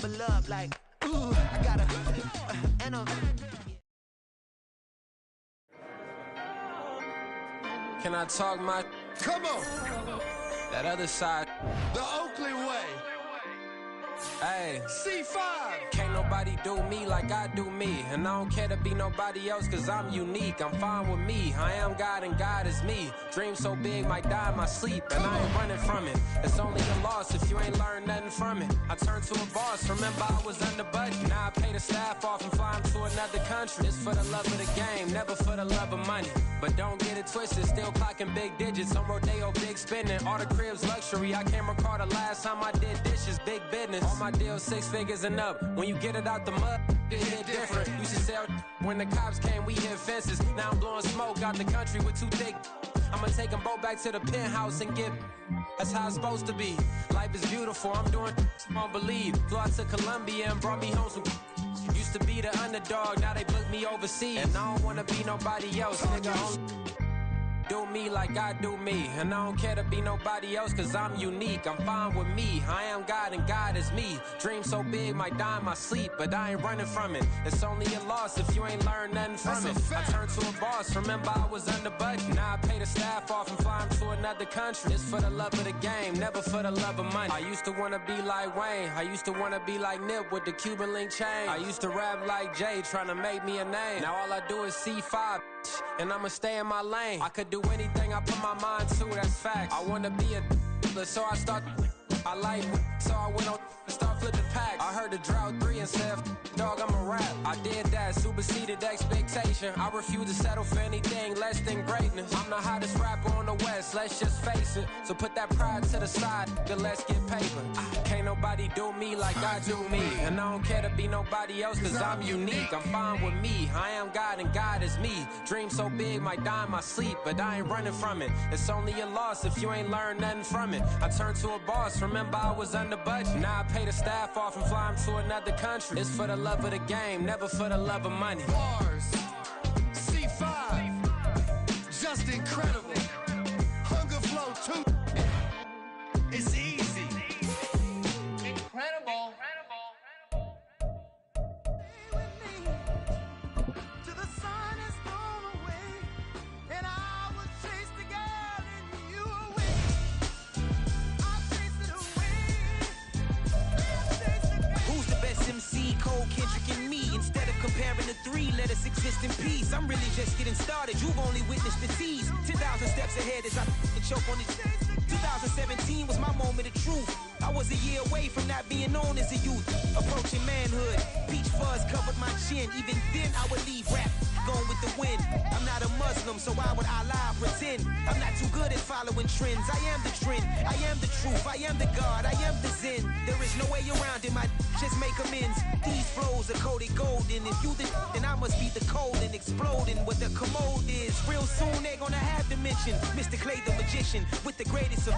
double up like, ooh, I gotta, and Can I talk my? Come on. That other side. The Oakley way. Hey. C5. Can't nobody do me like I do me. And I don't care to be nobody else cause I'm unique. I'm fine with me. I am God and God is me. Dream so big might die in my sleep. And I ain't running from it. It's only a loss if you ain't learned nothing from it. I turned to a boss. Remember I was under budget. Now I pay the staff off and fly them to another country. It's for the love of the game, never for the love of money. But don't get it twisted, still clocking big digits. On Rodeo, big spending. All the cribs luxury. I can't recall the last time I did dishes. Big business. All my deals 6 figures and up. When you get it out the mud, it hit different. Used to sell when the cops came, we hit fences. Now I'm blowing smoke out the country with 2 thick. I'ma take them both back to the penthouse and get. That's how it's supposed to be. Life is beautiful, I'm doing you won't believe. Flew out to Colombia and brought me home some. Used to be the underdog, now they book me overseas. And I don't wanna be nobody else, nigga. Do me like I do me. And I don't care to be nobody else cause I'm unique. I'm fine with me. I am God and God is me. Dream so big might die in my sleep, but I ain't running from it. It's only a loss if you ain't learned nothing from it. I turned to a boss. Remember I was under budget. Now I pay the staff off and fly them to another country. It's for the love of the game, never for the love of money. I used to wanna be like Wayne. I used to wanna be like Nip with the Cuban link chain. I used to rap like Jay, trying to make me a name. Now all I do is C5, and I'ma stay in my lane. I could do anything I put my mind to, that's facts. I wanna be a so I start. I like so I went on and start flipping packs. I heard the drought 3 and said, dog, I'm a rap. I did that, superseded expectation. I refuse to settle for anything less than greatness. I'm the hottest rapper on the West, let's just face it. So put that pride to the side, then let's get paper. Can't nobody do me like I do me. And I don't care to be nobody else cause I'm unique. I'm fine with me, I am God and God is me. Dream so big might die in my sleep, but I ain't running from it. It's only a loss if you ain't learned nothing from it. I turned to a boss, remember I was under budget. Now I pay the staff off and fly them to another country. It's for the love of the game, never for the love of money. Bars. C5. Just incredible. Hunger Flow 2. It's easy. incredible. Cole, Kendrick, and me. Instead of comparing the 3, let us exist in peace. I'm really just getting started. You've only witnessed the tease. 10,000 steps ahead as I choke on it. 2017 was my moment of truth. I was a year away from not being known as a youth. Approaching manhood. Peach fuzz covered my chin. Even then I would leave rap going with the wind. I'm not a Muslim, so why would I lie or pretend? I'm not too good at following trends. I am the trend. I am the truth. I am the God. I am the Zen. There is no way around it. My just make amends. These flows are coated golden. If you then I must be the cold and exploding what the commode is. Real soon they're gonna have to mention Mr. Clay the magician with the greatest of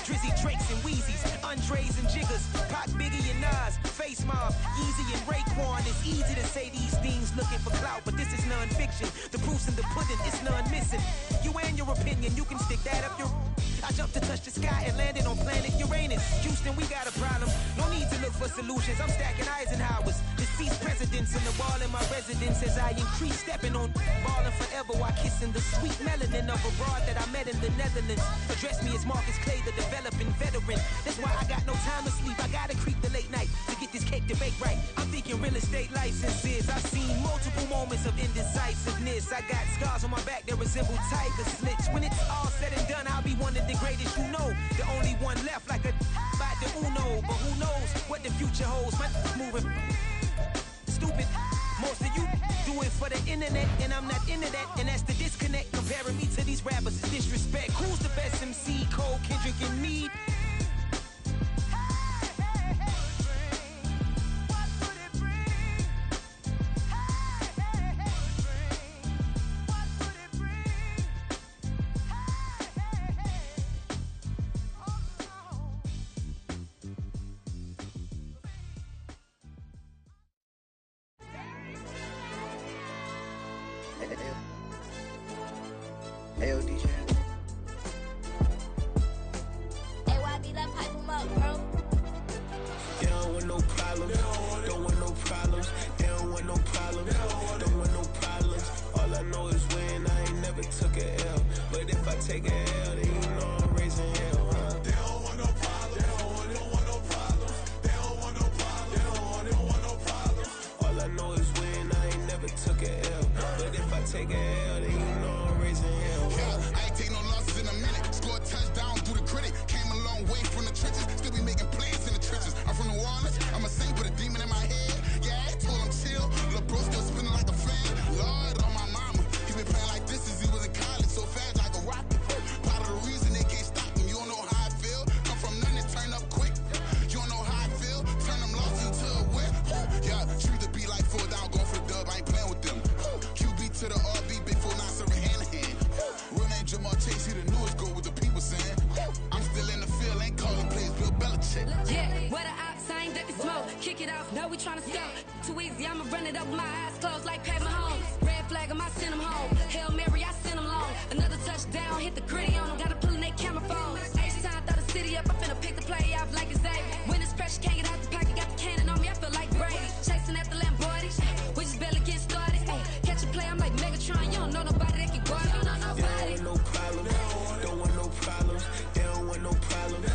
Drizzy, Drakes, and Wheezies, Andres and Jiggers, Pac, Biggie, and Nas, Face Mob, Yeezy, and Raekwon. It's easy to say these things looking for clout, but this is non-fiction. The proof's in the pudding, it's none missing. You and your opinion, you can stick that up your... I jumped to touch the sky and landed on planet Uranus. Houston, we got a problem. No need to look for solutions. I'm stacking Eisenhowers. Deceased presidents in the wall in my residence as I increase stepping on ballin' forever while kissing the sweet melanin of a broad that I met in the Netherlands. Address me as Marcus Clay, the developing veteran. That's why I got no time to sleep. I gotta creep the late night to get this cake to bake right. I'm thinking real estate licenses. I've seen multiple moments of indecisiveness. I got scars on my back that resemble tiger slits. When it's all said and done, I'll be one of the greatest you know. The only one left like a by the Uno. But who knows what the future holds. My moving stupid. Most of you do it for the internet, and I'm not into that. And that's the disconnect. Comparing me to these rappers is disrespect. Who's the best MC? Cole, Kendrick, and me? Ayo, DJ. Hey, YB, let pipe him up, bro. You don't want no problem. smoke, kick it off, now we tryna scope. Too easy, I'ma run it up with my eyes closed like Pat Mahomes. Red flag, I send them home. Hail Mary, I send them long. Another touchdown, hit the gritty on them. Gotta pull in their camera phone. H-time, throw the city up, I'm finna pick the play off like it's Xavier. When it's pressure, can't get out the pocket, got the cannon on me, I feel like Brady. Chasing at the Lamborghini, we just barely get started. Ay, catch a play, I'm like Megatron, you don't know nobody that can guard it. You don't know nobody. Don't want no problems, don't want no problems. They don't want no problems,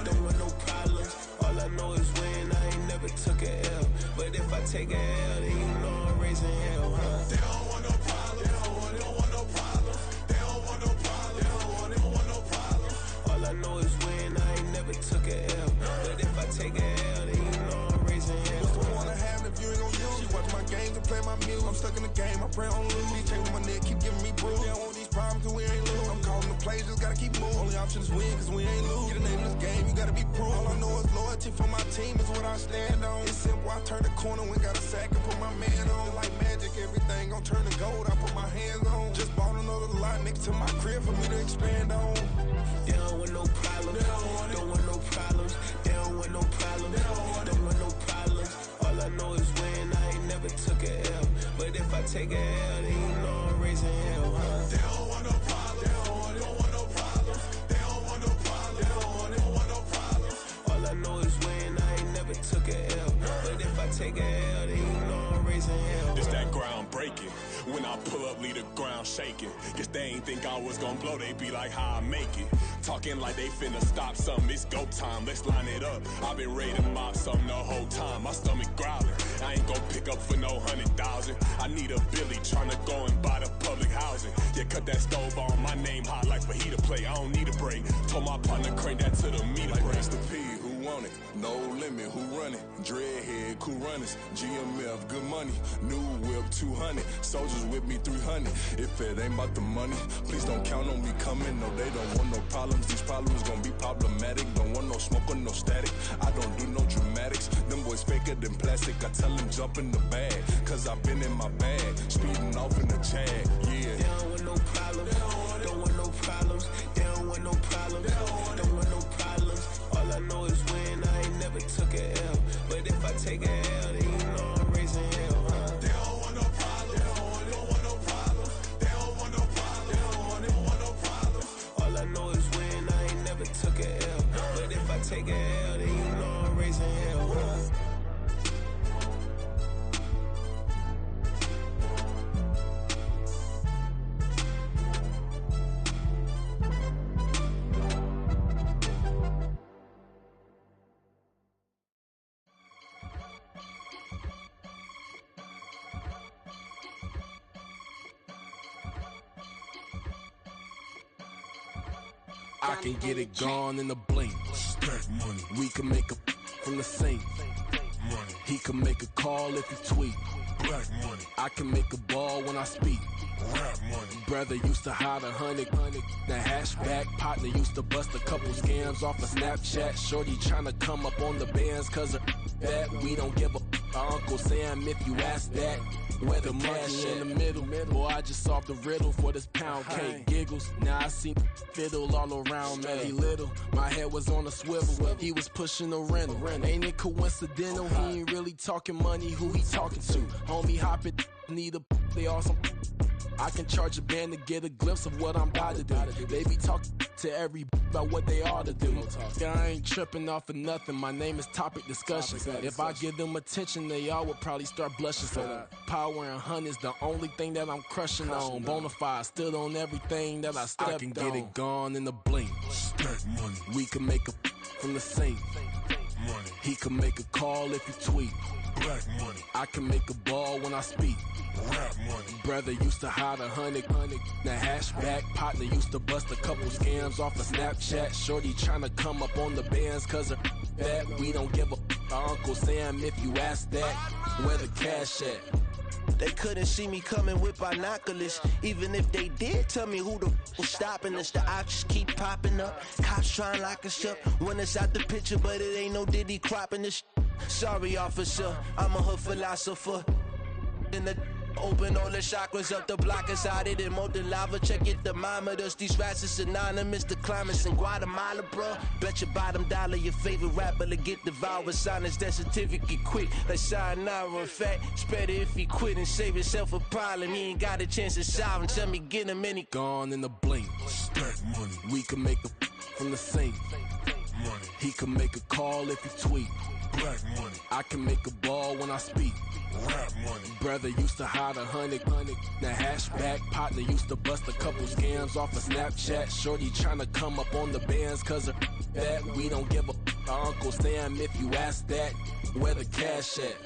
don't want no problems. All I know is win, I ain't never took a L. But if I take a L, then you know I'm raising hell, huh? They don't want no problems. They don't want no problems. They don't want no problems. They don't want no problems. All I know is win, I ain't never took a L. But if I take a L, then you know I'm raising hell. What's the point of having if you ain't gon' use? She watch my games and play my music. I'm stuck in the game, I pray on lose. These chains on my neck keep giving me bruise. They don't want these problems cause we ain't lose. I'm calling the plays, just gotta keep moving. Only option is win cause we ain't lose. Get a name in this game, you gotta be proof. All I know is loyalty for my team is what I stand on. It's simple, I turn the corner when got a sack and put my man on. Like magic, everything gon' turn to gold, I put my hands on. Just bought another lot next to my crib for me to expand on. They don't want no problems, don't want no problems. They don't want no problems, don't want no problems. All I know is win, I ain't never took a L. But if I take a L, then you know I'm raising hell, huh? They don't want no problems, they don't want no problems. They don't want no problems, they don't want no problems. All I know is win, I ain't never took a L. But if I take a L, then you know I'm raising hell. It's that ground breaking. When I pull up, leave the ground shaking. Guess they ain't think I was gonna blow, they be like, how I make it. Talking like they finna stop something, it's go time, let's line it up. I've been ready to mop something the whole time, my stomach growling. I ain't gon' pick up for no 100,000. I need a Billy tryna go and buy the public housing. Yeah, cut that stove on, my name hot like fajita play. I don't need a break. Told my partner crank that to the meter break. Mr. P, who want it? No limit, who run it? Dreadhead, cool runners. GMF, good money. New whip, 200. Soldiers with me, 300. If it ain't about the money, please don't count on me coming. No, they don't want no problems. These problems gon' be problematic. Don't want no smoke or no static. I don't do no dramatics. Them boys faker than plastic. I tell them jump in the bag, cause I've been in my bag. Speeding off in the Jag, yeah. They don't want no problems, don't want no problems. They don't want no problems, don't want no problems. All I know is win, I ain't never took a L. But if I take a L, then you know I'm raising hell, huh? They don't want no problems, they don't want no problems. They don't want no problems, they don't want no problems. All I know is win, I ain't never took a L. But if I take a L, then you know I'm raising hell, huh? I can get it gone in a blink. Stack money. We can make a from the sink. Money. He can make a call if he tweet. Black money. I can make a ball when I speak. Rap money. Brother used to hide 100. The hashback partner used to bust a couple scams off of Snapchat. Shorty tryna come up on the bands cause of that. We don't give a Uncle Sam if you ask that. Where the cash in the middle. Boy, I just solved the riddle for this pound cake. Giggles, now I see fiddle all around me. He little, my head was on a swivel. He was pushing a rental. Ain't it coincidental? He ain't really talking money, who he talking to? Homie hop it, need a they awesome. I can charge a band to get a glimpse of what I'm about to do. They be talking to every about what they ought to do. Yeah, I ain't tripping off of nothing. My name is Topic Discussion. If I give them attention, they all would probably start blushing. So power and hunt is the only thing that I'm crushing on. Bonafide stood on everything that I stepped on. I can get it gone in a blink. Stack money. We can make a from the sink. Money. He can make a call if he tweet. Black money. I can make a ball when I speak. Rap money. Brother used to hide 100. The hashback partner used to bust a couple scams off of Snapchat. Shorty tryna come up on the bands cause of that. We don't give a Uncle Sam if you ask that. Where the cash at? They couldn't see me coming with binoculars. Even if they did tell me who the was stopping us, the options keep popping up. Cops trying to lock us up when it's out the picture, but it ain't no Diddy cropping this. Sorry, officer, I'm a hood philosopher. In the Open all the chakras up, the block is out it and more than lava. Check your thermometers, these rats is synonymous. The climates in Guatemala, bro. Bet your bottom dollar your favorite rapper to get devoured. Sign his death certificate quick, like sayonara. In fact, it's better if he quit and save himself a problem. He ain't got a chance to solve him. Tell me, get him any. Gone in the blink. Stack money. We can make a from the sink. Money. He can make a call if he tweet. Black money. I can make a ball when I speak. Rap money. Brother used to hide 100. The hashback partner used to bust a couple scams off of Snapchat. Shorty tryna come up on the bands cause of that. We don't give a Uncle Sam if you ask that. Where the cash at?